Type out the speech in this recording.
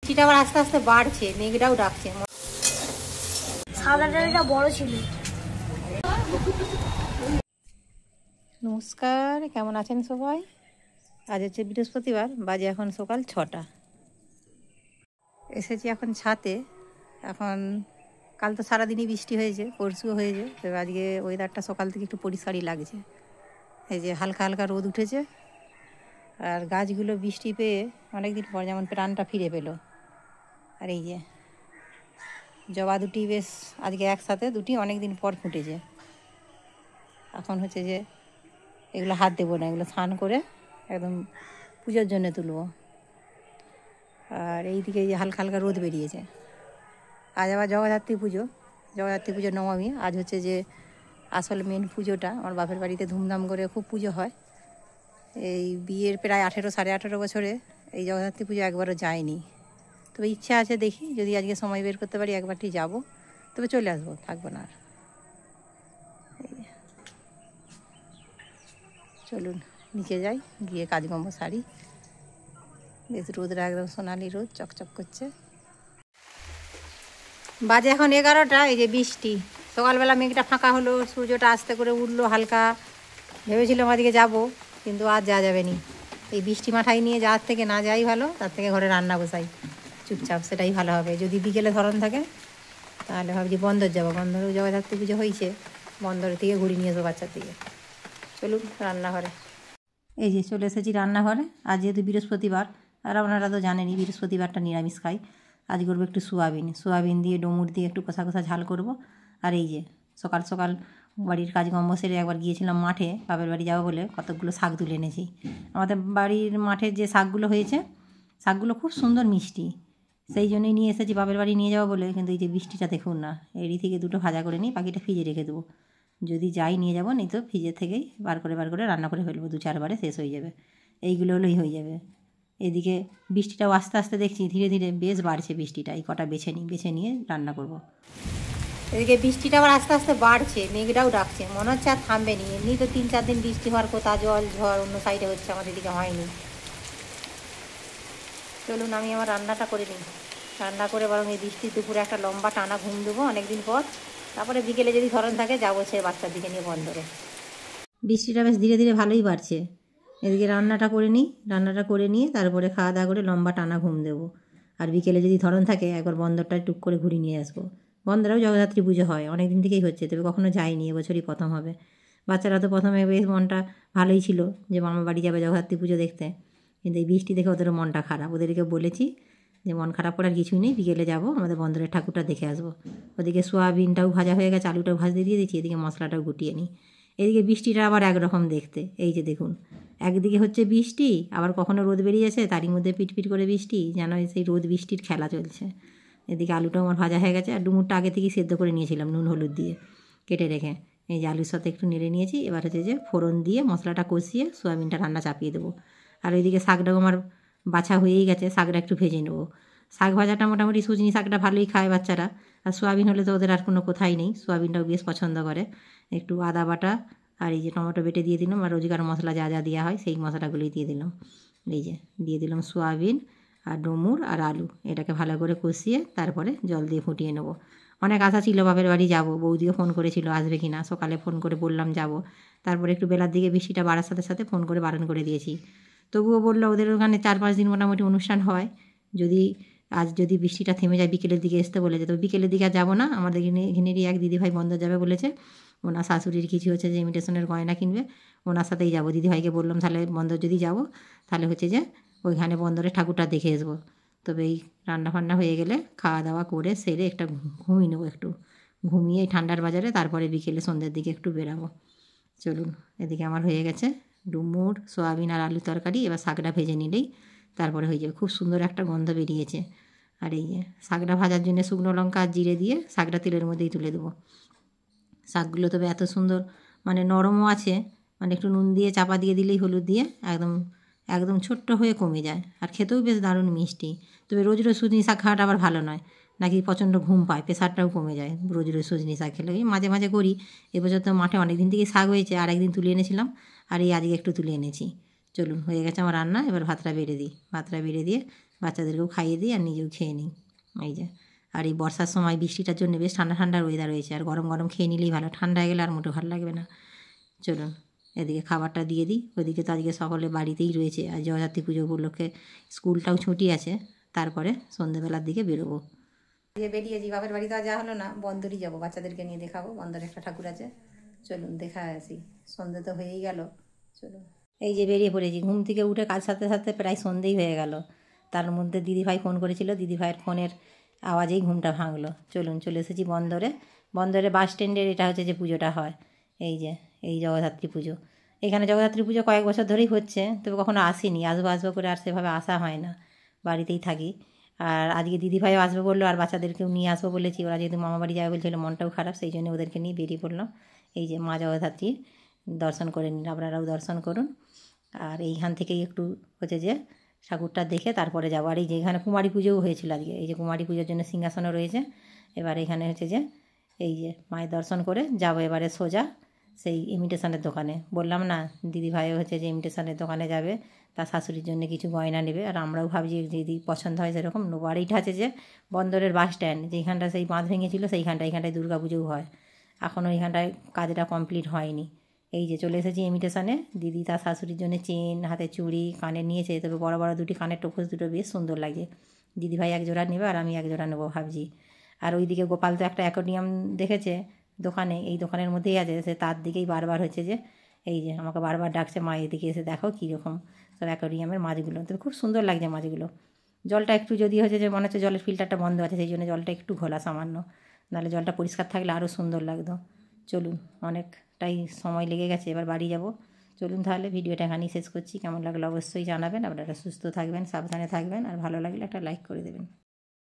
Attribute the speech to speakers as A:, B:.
A: সেটা আবার আস্তে আস্তে বাড়ছে, মেঘটাও ডাকছে।
B: সাদা ডালটা বড় ছিল।
A: নমস্কার, কেমন আছেন সবাই? আজ হচ্ছে বৃহস্পতিবার, বাজে এখন সকাল 6টা। এসেছি এখন ছাতে। এখন কাল তো সারাদিনই বৃষ্টি হয়েছে, পরশুও হয়েছে, তবে আজকে ওয়েদারটা সকাল থেকে একটু পরিষ্কারই লাগছে। এই যে হালকা হালকা রোদ উঠেছে, আর গাছগুলো বৃষ্টি পেয়ে অনেকদিন পর যেমন প্রাণটা ফিরে পেল। আর এই যে জবা দুটি বেশ আজকে একসাথে দুটি অনেক দিন পর ফুটেছে। এখন হচ্ছে যে এগুলো হাত দেবো না, এগুলো স্নান করে একদম পুজোর জন্য তুলব। আর এইদিকে যে হালকা হালকা রোদ বেরিয়েছে। আজ আবার জগদ্ধাত্রী পুজো, জগদ্ধাত্রী পুজো নবমী। আজ হচ্ছে যে আসল মেন পুজোটা। আমার বাপের বাড়িতে ধুমধাম করে খুব পুজো হয়। এই বিয়ের প্রায় 18-18.5 বছরে এই জগদ্ধাত্রী পুজো একবারও যায়নি। তবে ইচ্ছা আছে, দেখি যদি আজকে সময় বের করতে পারি একবারটি যাব, তবে চলে আসবো, থাকবো না আর। চলুন নিচে যাই, গিয়ে কাজকর্ম সারি। বেশ রোদরা একদম সোনালি রোদ, চকচক করছে। বাজে এখন 11টা। এই যে বৃষ্টি, সকালবেলা মেঘটা ফাঁকা হলো, সূর্যটা আস্তে করে উঠলো হালকা। ভেবেছিলাম আজকে যাব, কিন্তু আজ যাওয়া যাবে নি। এই বৃষ্টি মাথায় নিয়ে যাওয়ার থেকে না যাই ভালো, তার থেকে ঘরে রান্না বসাই চুপচাপ, সেটাই ভালো হবে। যদি বিকেলে ধরন থাকে তাহলে ভাবছি বন্দর যাবো। বন্দরেও জগদ্ধাত্রী পুজো হয়েছে, বন্দরের থেকে ঘুরে নিয়ে আসবো বাচ্চার থেকে। চলুন রান্নাঘরে। এই যে চলে এসেছি রান্নাঘরে। আজ যেহেতু বৃহস্পতিবার, আর আপনারা তো জানেনই বৃহস্পতিবারটা নিরামিষ খাই। আজ করবো একটু সোয়াবিন দিয়ে ডুমুর দিয়ে একটু কষা কষা ঝাল করব। আর এই যে সকাল সকাল বাড়ির কাজকর্ম সেরে একবার গিয়েছিলাম মাঠে, বাপের বাড়ি যাবো বলে কতকগুলো শাক তুলে এনেছি। আমাদের বাড়ির মাঠের যে শাকগুলো হয়েছে, শাকগুলো খুব সুন্দর মিষ্টি, সেই জন্যই নিয়ে এসেছি বাপের বাড়ি নিয়ে যাবো বলে। কিন্তু এই যে বৃষ্টিটা দেখুন না, এরই থেকে দুটো ভাজা করে নিই, বাকিটা ফ্রিজে রেখে দেবো। যদি যাই নিয়ে যাবো, নেই তো ফ্রিজের থেকেই বার করে রান্না করে ফেলবো, 2-4 বারে শেষ হয়ে যাবে। এইগুলো হলেই হয়ে যাবে। এদিকে বৃষ্টিটাও আস্তে আস্তে দেখছি ধীরে ধীরে বেশ বাড়ছে বৃষ্টিটা। এই কটা বেছে নিয়ে রান্না করব। এদিকে বৃষ্টিটা আবার আস্তে আস্তে বাড়ছে, মেঘটাও ডাকছে, মনে হচ্ছে আর থামবে নি। এমনি তো 3-4 দিন বৃষ্টি হওয়ার কথা, জল ঝড় অন্য সাইডে হচ্ছে, আমাদের দিকে হয়নি। চলুন আমি আমার রান্নাটা করে নিই। রান্না করে বরং এই বৃষ্টির দুপুরে একটা লম্বা টানা ঘুম দেবো অনেকদিন পর। তারপরে বিকেলে যদি ধরন থাকে যাবো সে বাচ্চার দিকে নিয়ে বন্দরে। বৃষ্টিটা বেশ ধীরে ধীরে ভালোই বাড়ছে। এদিকে রান্নাটা করে নিয়ে তারপরে খাওয়া দাওয়া করে লম্বা টানা ঘুম দেবো। আর বিকেলে যদি ধরন থাকে একবার বন্দরটা টুক করে ঘুরিয়ে নিয়ে আসবো। বন্দরেও জগদ্ধাত্রী পুজো হয়, অনেক দিন থেকেই হচ্ছে, তবে কখনো যাইনি, এবছরই প্রথম হবে। বাচ্চারা তো প্রথমে বেশ মনটা ভালোই ছিল যে মামা বাড়ি যাবে জগদ্ধাত্রী পুজো দেখতে, কিন্তু এই বৃষ্টি দেখে ওদেরও মনটা খারাপ। ওদেরকে বলেছি যে মন খারাপ করার কিছুই নেই, বিকেলে যাব, আমাদের বন্দরের ঠাকুরটা দেখে আসবো। ওদিকে সোয়াবিনটাও ভাজা হয়ে গেছে, আলুটাও ভাজতে দিয়ে দিচ্ছি, এদিকে মশলাটাও গুটিয়ে নিই। এদিকে বৃষ্টিটা আবার একরকম দেখতে, এই যে দেখুন, একদিকে হচ্ছে বৃষ্টি, আবার কখনো রোদ বেরিয়ে যাচ্ছে, তারই মধ্যে পিটপিট করে বৃষ্টি, যেন সেই রোদ বৃষ্টির খেলা চলছে। এদিকে আলুটাও আমার ভাজা হয়ে গেছে, আর ডুমুরটা আগে থেকেই সেদ্ধ করে নিয়েছিলাম নুন হলুদ দিয়ে কেটে রেখে। এই যে আলুর সাথে একটু নেড়ে নিয়েছি। এবার হচ্ছে যে ফোড়ন দিয়ে মশলাটা কষিয়ে সোয়াবিনটা রান্না চাপিয়ে দেবো। আর ওইদিকে শাকটাও আমার বাছা হয়েই গেছে, শাকটা একটু ভেজে নেবো। শাক ভাজাটা মোটামুটি সুজনি শাকটা ভালোই খায় বাচ্চারা, আর সোয়াবিন হলে তো ওদের আর কোনো কথাই নেই, সোয়াবিনটাও বেশ পছন্দ করে। একটু আদা বাটা আর এই যে টমেটো বেটে দিয়ে দিলাম, আর রোজকার মশলা যা যা দেওয়া হয় সেই মশলাগুলোই দিয়ে দিলাম। এই যে দিয়ে দিলাম সোয়াবিন আর ডুমুর আর আলু, এটাকে ভালো করে কষিয়ে তারপরে জল দিয়ে ফুটিয়ে নেবো। অনেক আশা ছিল বাপের বাড়ি যাব, বৌদিও ফোন করেছিল আসবে কি না, সকালে ফোন করে বললাম যাব, তারপরে একটু বেলার দিকে বৃষ্টিটা বাড়ার সাথে সাথে ফোন করে বারণ করে দিয়েছি। তবুও বললো ওদের ওখানে 4-5 দিন মোটামুটি অনুষ্ঠান হয়, যদি বৃষ্টিটা থেমে যায় বিকেলের দিকে আসতে বলেছে। তো বিকেলের দিকে আর যাবো না, আমাদের ঘিনেরই এক দিদিভাই বন্দর যাবে বলেছে, ওনার শাশুড়ির কিছু হচ্ছে যে ইমিটেশনের গয়না কিনবে, ওনার সাথেই যাবো। দিদিভাইকে বললাম তাহলে বন্দর যদি যাবো তাহলে হচ্ছে যে ওইখানে বন্দরের ঠাকুরটা দেখে আসবো। তবে এই রান্না হয়ে গেলে খাওয়া দাওয়া করে সেরে একটা ঘুমিয়ে নেবো, একটু ঘুমিয়ে ঠান্ডার বাজারে তারপরে বিকেলে সন্ধ্যের দিকে একটু বেরাবো। চলুন, এদিকে আমার হয়ে গেছে ডুমুর সোয়াবিন আর আলু তরকারি। এবার শাকটা ভেজে নিলেই তারপরে হয়ে যাবে, খুব সুন্দর একটা গন্ধ বেরিয়েছে। আর এই যে শাকটা ভাজার জন্য শুকনো লঙ্কা আর জিরে দিয়ে শাকটা তেলের মধ্যেই তুলে দেবো। শাকগুলো তবে এত সুন্দর মানে নরমও আছে, মানে একটু নুন দিয়ে চাপা দিয়ে দিলেই হলুদ দিয়ে একদম ছোট্ট হয়ে কমে যায়, আর খেতেও বেশ দারুণ মিষ্টি। তবে রোজ রোজ সজনি শাক খাওয়াটা আবার ভালো নয়, নাকি প্রচণ্ড ঘুম পায়, প্রেশারটাও কমে যায় রোজ রোজ সজনি শাক খেলে। ওই মাঝে মাঝে করি, এবছর তো মাঠে অনেক দিন থেকেই শাক হয়েছে, আর একদিন তুলে এনেছিলাম, আর এই আজকে একটু তুলে এনেছি। চলুন, হয়ে গেছে আমার রান্না। এবার ভাতটা বেড়ে দিই, ভাতটা বেড়ে দিয়ে বাচ্চাদেরকেও খাইয়ে দিই আর নিজেও খেয়ে নিই। এই যে, আর এই বর্ষার সময় বৃষ্টিটার জন্য বেশ ঠান্ডা ঠান্ডা ওয়েদার রয়েছে, আর গরম গরম খেয়ে নিলেই ভালো, ঠান্ডা হয়ে গেলে আর মোটেও ভালো লাগবে না। চলুন এদিকে খাবারটা দিয়ে দিই। ওইদিকে তো আজকে সকলে বাড়িতেই রয়েছে, আর জগদ্ধাত্রী পুজো উপলক্ষে স্কুলটাও ছুটি আছে। তারপরে সন্ধ্যেবেলার দিকে বেরোবো। দিয়ে বেরিয়েছি, বাপের বাড়ি তো আর যাওয়া হলো না, বন্দরই যাবো, বাচ্চাদেরকে নিয়ে দেখাবো। বন্দরে একটা ঠাকুর আছে, চলুন দেখা আসি। সন্ধ্যে তো হয়েই গেল, চলুন। এই যে বেরিয়ে পড়েছি, ঘুম থেকে উঠে কাজ সাথে সাথে প্রায় সন্ধ্যেই হয়ে গেল। তার মধ্যে দিদিভাই ফোন করেছিল, দিদিভাইয়ের ফোনের আওয়াজেই ঘুমটা ভাঙলো। চলুন চলে এসেছি বন্দরে। বন্দরে বাস স্ট্যান্ডের এটা হচ্ছে যে পুজোটা হয়, এই যে এই জগদ্ধাত্রী পুজো। এখানে জগদ্ধাত্রী পুজো কয়েক বছর ধরেই হচ্ছে, তবে কখনো আসিনি, আসবো আসবো করে আর সেভাবে আসা হয় না, বাড়িতেই থাকি। আর আজকে দিদিভাইও আসবে বললো, আর বাচ্চাদেরকেও নিয়ে আসবো বলেছি। ওরা যেহেতু মামা বাড়ি যাবে বলছিল, মনটাও খারাপ, সেই জন্য ওদেরকে নিয়ে বেরিয়ে পড়লাম। এই যে মা জগদ্ধাত্রী দর্শন করে নিন, আপনারাও দর্শন করুন। আর এইখান থেকেই একটু হচ্ছে যে ঠাকুরটা দেখে তারপরে যাবো। আর এই যে এখানে কুমারী পুজোও হয়েছিল আজকে, এই যে কুমারী পুজোর জন্য সিংহাসনও রয়েছে। এবার এখানে হচ্ছে যে এই যে মায়ের দর্শন করে যাবো এবারে সোজা সেই ইমিটেশনের দোকানে। বললাম না, দিদিভাইও হচ্ছে যে ইমিটেশনের দোকানে যাবে, তার শাশুড়ির জন্য কিছু গয়না নেবে। আর আমরাও ভাবছি যদি পছন্দ হয় সেরকম নেবো। আর এইটা আছে যে বন্দরের বাস স্ট্যান্ড, যেখানটা সেই বাঁধ ভেঙেছিলো এইখানটায় দুর্গা পুজোও হয়। এখনও এইখানটায় কাজটা কমপ্লিট হয়নি। এই যে চলে এসেছি ইমিটেশনে। দিদি তার শাশুড়ির জন্য চেন, হাতে চুড়ি, কানে নিয়েছে, তবে বড় বড় দুটি কানের টোপস দুটো বেশ সুন্দর লাগছে। দিদিভাই এক জোড়া নেবে আর আমি এক জোড়া নেবো ভাবছি। আর ওইদিকে গোপাল তো একটা অ্যাকোয়ারিয়াম দেখেছে দোকানে, এই দোকানের মধ্যেই আছে, সে তার দিকেই বারবার হচ্ছে যে এই যে আমাকে বারবার ডাকছে, মা এদিকে এসে দেখো কীরকম সব অ্যাকোয়ারিয়ামের মাছগুলো। তবে খুব সুন্দর লাগছে মাছগুলো। জলটা একটু যদি হচ্ছে যে মনে হচ্ছে জলের ফিল্টারটা বন্ধ আছে, সেই জন্য জলটা একটু ঘোলা সামান্য, নাহলে জলটা পরিষ্কার থাকলে আরও সুন্দর লাগতো। চলুন, অনেকটাই সময় লেগে গেছে, এবার বাড়ি যাব। চলুন তাহলে ভিডিওটা এখানেই শেষ করছি। কেমন লাগলো অবশ্যই জানাবেন। আপনারা সুস্থ থাকবেন, সাবধানে থাকবেন, আর ভালো লাগলে একটা লাইক করে দেবেন।